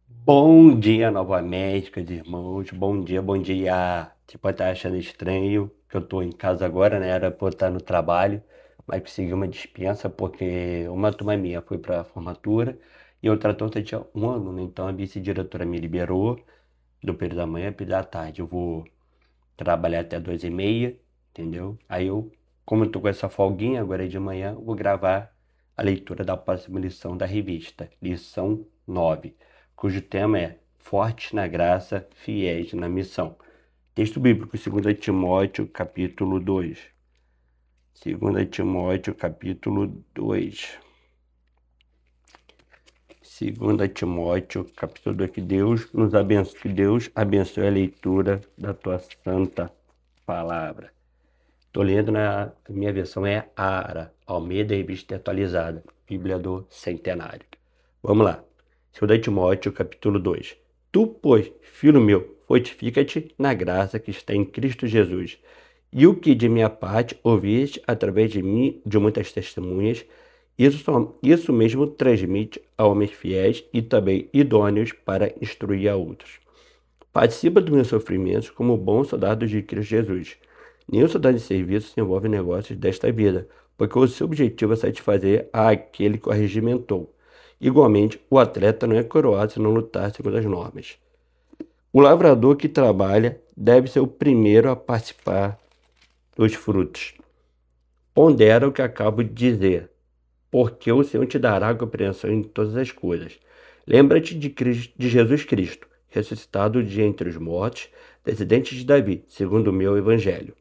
Bom dia novamente, meus irmãos. Bom dia, bom dia. Você pode estar achando estranho que eu estou em casa agora, né? Era para eu estar no trabalho, mas consegui uma dispensa porque uma turma minha foi para a formatura e outra turma tinha um aluno. Então a vice-diretora me liberou do período da manhã para da tarde. Eu vou trabalhar até 2h30, entendeu? Aí eu, como eu tô com essa folguinha agora de manhã, eu vou gravar a leitura da próxima lição da revista, lição 9, cujo tema é Fortes na Graça, Fiéis na Missão. Texto bíblico, 2 Timóteo, capítulo 2. 2 Timóteo, capítulo 2. 2 Timóteo, capítulo 2, que Deus nos abençoe, que Deus abençoe a leitura da tua santa palavra. Estou lendo na minha versão é ARA, Almeida Revista Atualizada, Bíblia do Centenário. Vamos lá. 2 Timóteo, capítulo 2. Tu, pois, filho meu, fortifica-te na graça que está em Cristo Jesus. E o que de minha parte ouviste através de mim, de muitas testemunhas, isso mesmo transmite a homens fiéis e também idôneos para instruir a outros. Participa dos meus sofrimentos como bom soldado de Cristo Jesus. Nenhum soldado de serviço se envolve em negócios desta vida, porque o seu objetivo é satisfazer aquele que o regimentou. Igualmente, o atleta não é coroado se não lutar segundo as normas. O lavrador que trabalha deve ser o primeiro a participar dos frutos. Pondera o que acabo de dizer, porque o Senhor te dará compreensão em todas as coisas. Lembra-te de Jesus Cristo, ressuscitado de entre os mortos, descendente de Davi, segundo o meu evangelho,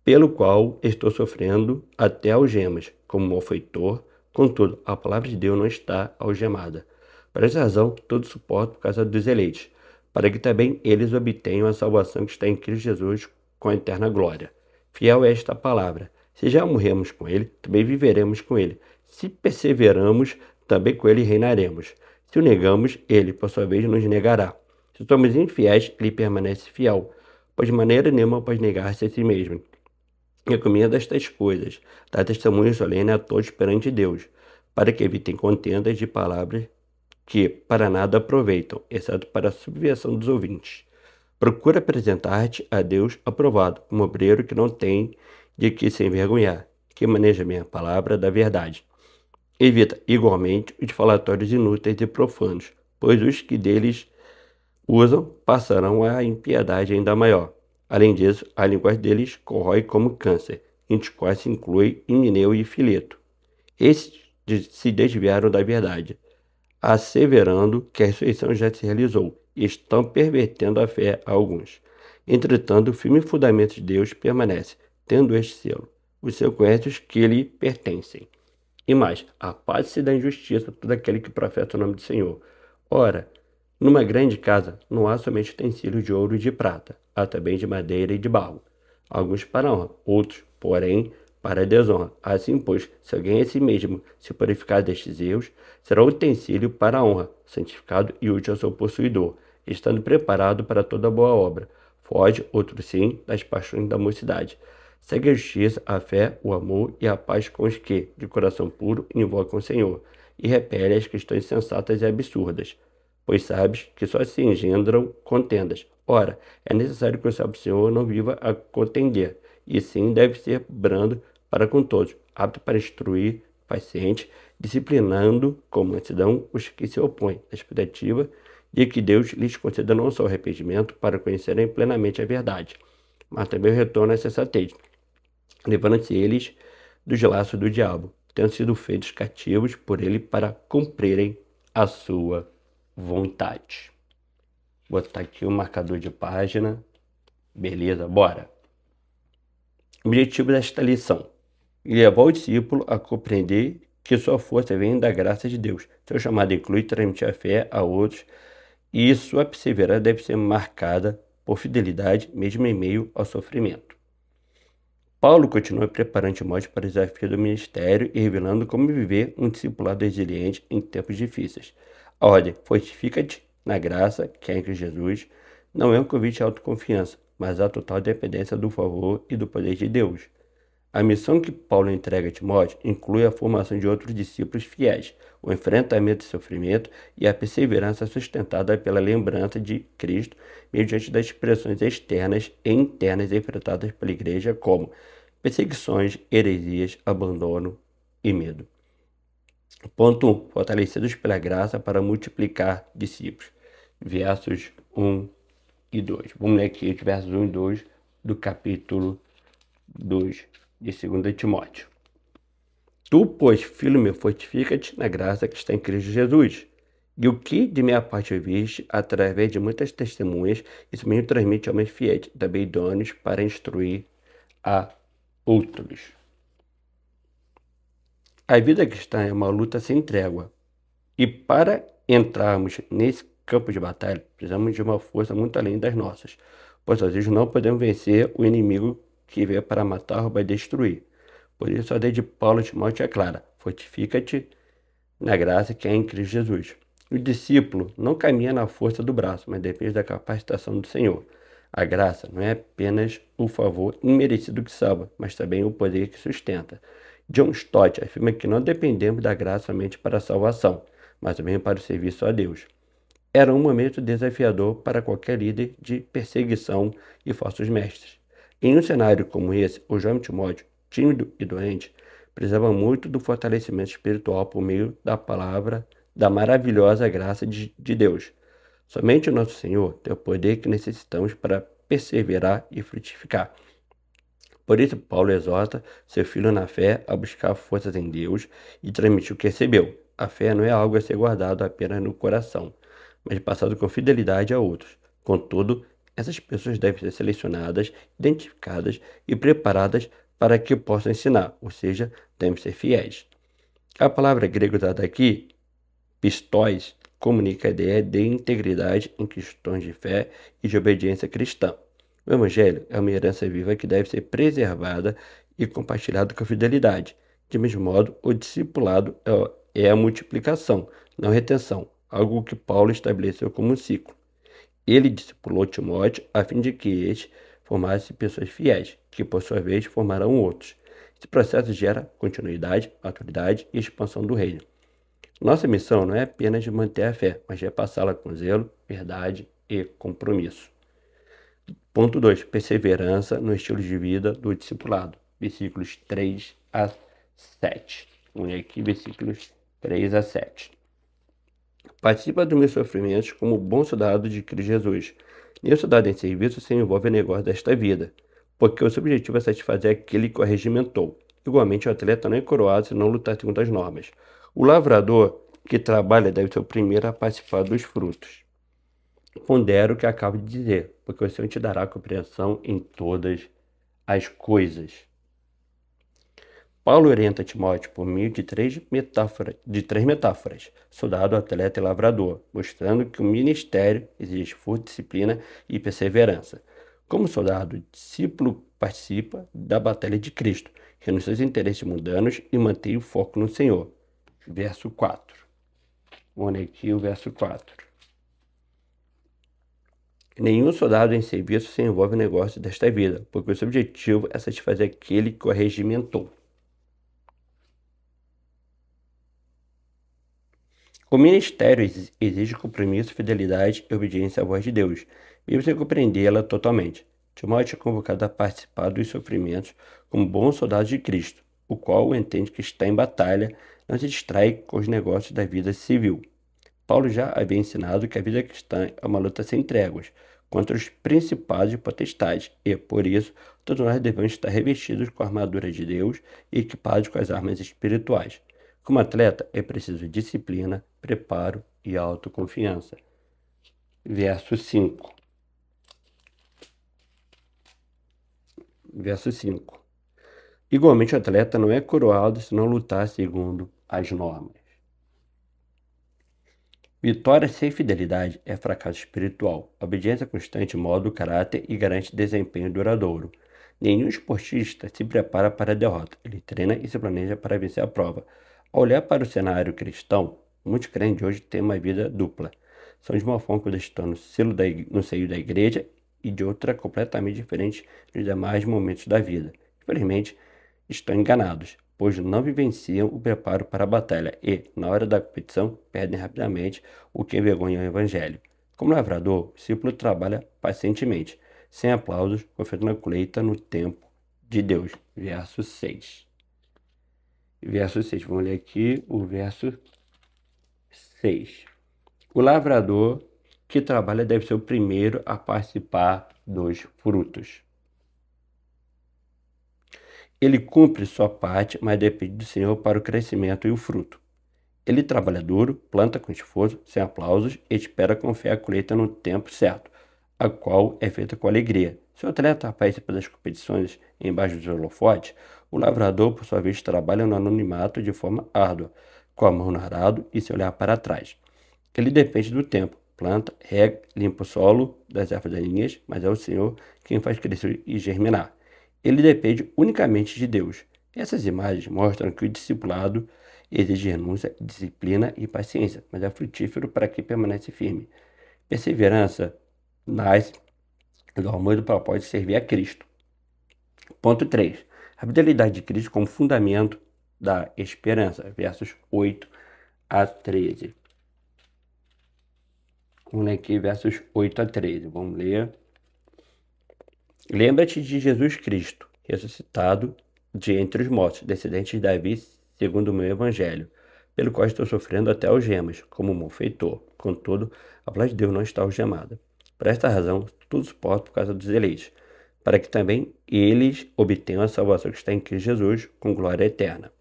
pelo qual estou sofrendo até algemas, como malfeitor. Contudo, a palavra de Deus não está algemada. Por essa razão, todo suporto por causa dos eleitos, para que também eles obtenham a salvação que está em Cristo Jesus com a eterna glória. Fiel é esta palavra. Se já morremos com ele, também viveremos com ele. Se perseveramos, também com ele reinaremos. Se o negamos, ele, por sua vez, nos negará. Se somos infiéis, ele permanece fiel, pois de maneira nenhuma pode negar-se a si mesmo. Recomenda estas coisas, dá testemunho solene a todos perante Deus, para que evitem contendas de palavras que para nada aproveitam, exceto para a subversão dos ouvintes. Procura apresentar-te a Deus aprovado, como obreiro que não tem de que se envergonhar, que maneja a minha palavra da verdade. Evita, igualmente, os falatórios inúteis e profanos, pois os que deles usam passarão a impiedade ainda maior. Além disso, a linguagem deles corrói como câncer, entre os quais se inclui Himeneu e Fileto. Esses se desviaram da verdade, asseverando que a ressurreição já se realizou, e estão pervertendo a fé a alguns. Entretanto, o firme fundamento de Deus permanece, tendo este selo. Os seus conhecem os que lhe pertencem. E mais, a paz se dá injustiça a todo aquele que professa o nome do Senhor. Ora, numa grande casa não há somente utensílios de ouro e de prata, há também de madeira e de barro. Alguns para honra, outros, porém, para a desonra. Assim, pois, se alguém a si mesmo se purificar destes erros, será utensílio para a honra, santificado e útil ao seu possuidor, estando preparado para toda boa obra. Foge, outro sim, das paixões da mocidade. Segue a justiça, a fé, o amor e a paz com os que, de coração puro, invocam o Senhor, e repele as questões sensatas e absurdas, pois sabes que só se engendram contendas. Ora, é necessário que o sábio Senhor não viva a contender, e sim deve ser brando para com todos, apto para instruir, paciente, disciplinando com mansidão os que se opõem, na expectativa de que Deus lhes conceda não só o arrependimento para conhecerem plenamente a verdade, mas também o retorno à sensatez, levando-se eles dos laços do diabo, tendo sido feitos cativos por ele para cumprirem a sua vontade. Vou botar aqui o marcador de página. Beleza, bora. Objetivo desta lição: levar o discípulo a compreender que sua força vem da graça de Deus. Seu chamado inclui transmitir a fé a outros e sua perseverança deve ser marcada por fidelidade, mesmo em meio ao sofrimento. Paulo continua preparando Timóteo para o desafio do ministério e revelando como viver um discipulado resiliente em tempos difíceis. A ordem: fortifica-te na graça que é em Cristo Jesus, não é um convite à autoconfiança, mas à total dependência do favor e do poder de Deus. A missão que Paulo entrega a Timóteo inclui a formação de outros discípulos fiéis, o enfrentamento de sofrimento e a perseverança sustentada pela lembrança de Cristo mediante das expressões externas e internas enfrentadas pela igreja, como perseguições, heresias, abandono e medo. Ponto 1. Fortalecidos pela graça para multiplicar discípulos. Versos 1 e 2. Vamos ler aqui os versos 1 e 2 do capítulo 2 de 2 Timóteo. Tu, pois, filho meu, fortifica-te na graça que está em Cristo Jesus. E o que de minha parte ouviste, através de muitas testemunhas, isso mesmo transmite aos meus fiéis, também idôneos para instruir a outros. A vida cristã é uma luta sem trégua. E para entrarmos nesse campo de batalha, precisamos de uma força muito além das nossas, pois sozinhos não podemos vencer o inimigo que veio para matar, roubar e destruir. Por isso a lei de Paulo a Timóteo é clara: fortifica-te na graça que é em Cristo Jesus. O discípulo não caminha na força do braço, mas depende da capacitação do Senhor. A graça não é apenas o favor imerecido que salva, mas também o poder que sustenta. John Stott afirma que não dependemos da graça somente para a salvação, mas também para o serviço a Deus. Era um momento desafiador para qualquer líder de perseguição e falsos mestres. Em um cenário como esse, o jovem Timóteo, tímido e doente, precisava muito do fortalecimento espiritual por meio da palavra da maravilhosa graça de Deus. Somente o nosso Senhor tem o poder que necessitamos para perseverar e frutificar. Por isso, Paulo exorta seu filho na fé a buscar forças em Deus e transmitir o que recebeu. A fé não é algo a ser guardado apenas no coração, mas passado com fidelidade a outros. Contudo, essas pessoas devem ser selecionadas, identificadas e preparadas para que possam ensinar, ou seja, devem ser fiéis. A palavra grega usada aqui, pistóis, comunica a ideia de integridade em questões de fé e de obediência cristã. O Evangelho é uma herança viva que deve ser preservada e compartilhada com fidelidade. De mesmo modo, o discipulado é a multiplicação, não a retenção, algo que Paulo estabeleceu como um ciclo. Ele discipulou Timóteo a fim de que este formasse pessoas fiéis, que por sua vez formarão outros. Esse processo gera continuidade, maturidade e expansão do reino. Nossa missão não é apenas de manter a fé, mas de passá-la com zelo, verdade e compromisso. Ponto 2. Perseverança no estilo de vida do discipulado. Versículos 3 a 7. Vamos ler aqui versículos 3 a 7. Participa dos meus sofrimentos como bom soldado de Cristo Jesus. Nenhum soldado em serviço se envolve em negócio desta vida, porque o seu objetivo é satisfazer aquele que o regimentou. Igualmente, o atleta não é coroado se não lutar segundo as normas. O lavrador que trabalha deve ser o primeiro a participar dos frutos. Pondera o que acabo de dizer, porque o Senhor te dará compreensão em todas as coisas. Paulo orienta Timóteo por meio de três metáforas: soldado, atleta e lavrador, mostrando que o ministério exige esforço, disciplina e perseverança. Como soldado, o discípulo participa da batalha de Cristo, renuncia aos interesses mundanos e mantém o foco no Senhor. Verso 4. Vamos ler aqui o verso 4. Nenhum soldado em serviço se envolve no negócio desta vida, porque o seu objetivo é satisfazer aquele que o regimentou. O ministério exige compromisso, fidelidade e obediência à voz de Deus, mesmo sem compreendê-la totalmente. Timóteo é convocado a participar dos sofrimentos como bom soldado de Cristo, o qual entende que está em batalha, não se distrai com os negócios da vida civil. Paulo já havia ensinado que a vida cristã é uma luta sem tréguas contra os principados e potestades, e, por isso, todos nós devemos estar revestidos com a armadura de Deus e equipados com as armas espirituais. Como atleta, é preciso disciplina, preparo e autoconfiança. Verso 5. Verso 5. Igualmente, o atleta não é coroado se não lutar segundo as normas. Vitória sem fidelidade é fracasso espiritual. A obediência constante molda o caráter e garante desempenho duradouro. Nenhum esportista se prepara para a derrota. Ele treina e se planeja para vencer a prova. Ao olhar para o cenário cristão, muitos crentes hoje têm uma vida dupla. São de uma forma quando estão no seio da igreja e de outra completamente diferente nos demais momentos da vida. Infelizmente, estão enganados, pois não vivenciam o preparo para a batalha e, na hora da competição, perdem rapidamente, o que envergonha o Evangelho. Como lavrador, o discípulo trabalha pacientemente, sem aplausos, confiando na colheita no tempo de Deus. Verso 6. Verso 6. Vamos ler aqui o verso 6. O lavrador que trabalha deve ser o primeiro a participar dos frutos. Ele cumpre sua parte, mas depende do Senhor para o crescimento e o fruto. Ele trabalha duro, planta com esforço, sem aplausos, e espera com fé a colheita no tempo certo, a qual é feita com alegria. Se o atleta participa das competições embaixo dos holofotes, o lavrador, por sua vez, trabalha no anonimato de forma árdua, com a mão no arado e sem olhar para trás. Ele depende do tempo, planta, rega, limpa o solo das ervas daninhas, mas é o Senhor quem faz crescer e germinar. Ele depende unicamente de Deus. Essas imagens mostram que o discipulado exige renúncia, disciplina e paciência, mas é frutífero para quem permanece firme. Perseverança nasce do amor e do propósito de servir a Cristo. Ponto 3. A fidelidade de Cristo como fundamento da esperança. Versos 8 a 13. Vamos ler aqui versos 8 a 13. Vamos ler. Lembra-te de Jesus Cristo, ressuscitado de entre os mortos, descendente de Davi, segundo o meu evangelho, pelo qual estou sofrendo até algemas, como um malfeitor. Contudo, a palavra de Deus não está algemada. Por esta razão, tudo suporto por causa dos eleitos, para que também eles obtenham a salvação que está em Cristo Jesus, com glória eterna.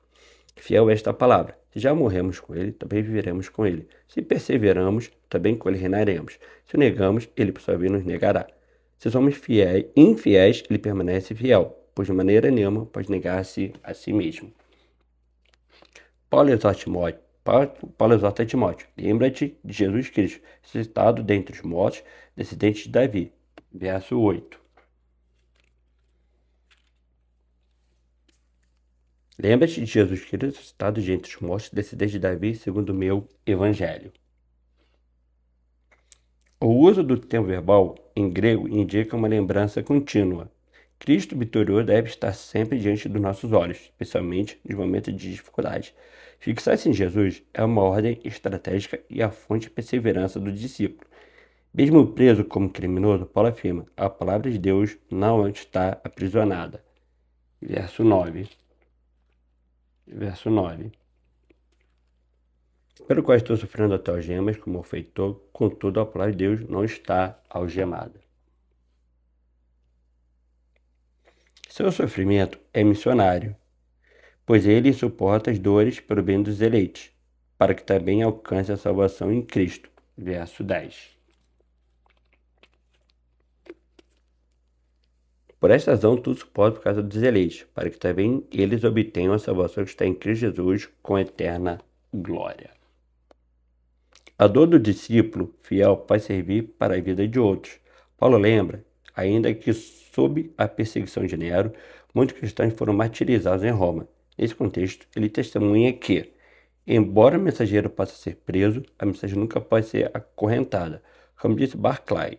Fiel é esta palavra. Se já morremos com ele, também viveremos com ele. Se perseveramos, também com ele reinaremos. Se o negamos, ele por sua vez nos negará. Se somos infiéis, ele permanece fiel, pois de maneira nenhuma pode negar-se a si mesmo. Paulo exorta a Timóteo. Lembra-te de Jesus Cristo, ressuscitado dentre os mortos, descendente de Davi. Verso 8. Lembra-te de Jesus Cristo, ressuscitado de entre os mortos, descendente de Davi, segundo o meu evangelho. O uso do tempo verbal em grego indica uma lembrança contínua. Cristo vitorioso deve estar sempre diante dos nossos olhos, especialmente nos momentos de dificuldade. Fixar-se em Jesus é uma ordem estratégica e a fonte de perseverança do discípulo. Mesmo preso como criminoso, Paulo afirma: a palavra de Deus não está aprisionada. Verso 9. Pelo qual estou sofrendo até algemas, como malfeitor, contudo a palavra de Deus não está algemada. Seu sofrimento é missionário, pois ele suporta as dores pelo bem dos eleitos, para que também alcance a salvação em Cristo. Verso 10. Por esta razão, tudo suporta por causa dos eleitos, para que também eles obtenham a salvação que está em Cristo Jesus com eterna glória. A dor do discípulo fiel pode servir para a vida de outros. Paulo lembra, ainda que sob a perseguição de Nero, muitos cristãos foram martirizados em Roma. Nesse contexto, ele testemunha que, embora o mensageiro possa ser preso, a mensagem nunca pode ser acorrentada. Como disse Barclay,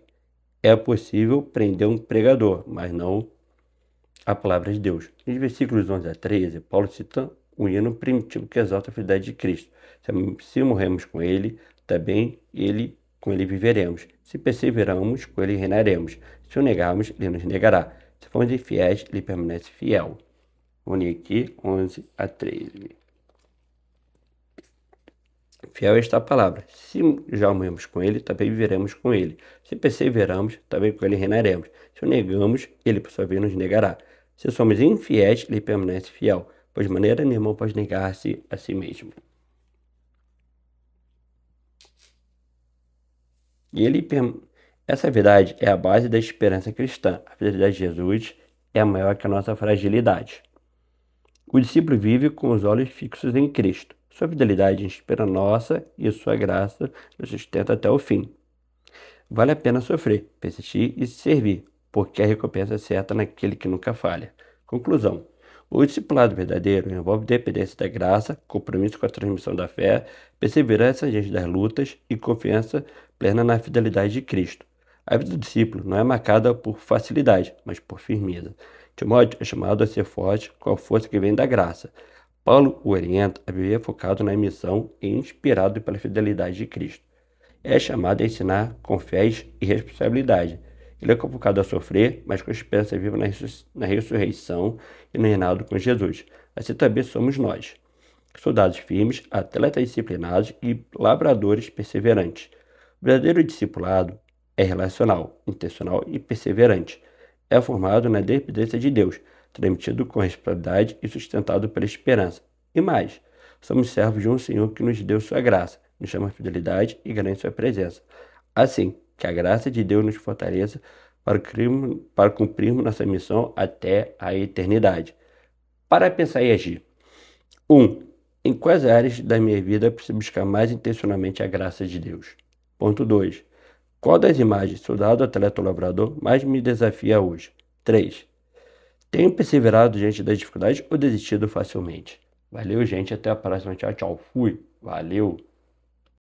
é possível prender um pregador, mas não a palavra de Deus. Nos versículos 11 a 13, Paulo cita um hino primitivo que exalta a fidelidade de Cristo. Se morremos com ele, também com ele viveremos. Se perseveramos, com ele reinaremos. Se o negarmos, ele nos negará. Se formos infiéis, ele permanece fiel. Vou ler aqui 11 a 13. Fiel é esta palavra. Se já morremos com ele, também viveremos com ele. Se perseveramos, também com ele reinaremos. Se o negamos, ele por sua vez nos negará. Se somos infiéis, ele permanece fiel, pois de maneira nenhuma pode negar-se a si mesmo. Essa verdade é a base da esperança cristã. A fidelidade de Jesus é maior que a nossa fragilidade. O discípulo vive com os olhos fixos em Cristo. Sua fidelidade inspira a nossa e sua graça nos sustenta até o fim. Vale a pena sofrer, persistir e se servir, porque a recompensa é certa naquele que nunca falha. Conclusão. O discipulado verdadeiro envolve dependência da graça, compromisso com a transmissão da fé, perseverança diante das lutas e confiança plena na fidelidade de Cristo. A vida do discípulo não é marcada por facilidade, mas por firmeza. Timóteo é chamado a ser forte com a força que vem da graça. Paulo o orienta a viver focado na missão e inspirado pela fidelidade de Cristo. É chamado a ensinar com fé e responsabilidade. Ele é convocado a sofrer, mas com esperança viva na ressurreição e no reinado com Jesus. Assim também somos nós, soldados firmes, atletas disciplinados e lavradores perseverantes. O verdadeiro discipulado é relacional, intencional e perseverante. É formado na dependência de Deus, transmitido com responsabilidade e sustentado pela esperança. E mais, somos servos de um Senhor que nos deu sua graça, nos chama a fidelidade e garante sua presença. Assim, que a graça de Deus nos fortaleça para cumprirmos nossa missão até a eternidade. Para pensar e agir. 1. Em quais áreas da minha vida preciso buscar mais intencionalmente a graça de Deus? Ponto 2. Qual das imagens, soldado, atleta ou lavrador, mais me desafia hoje? 3. Tenho perseverado diante das dificuldades ou desistido facilmente? Valeu, gente. Até a próxima. Tchau, tchau. Fui. Valeu.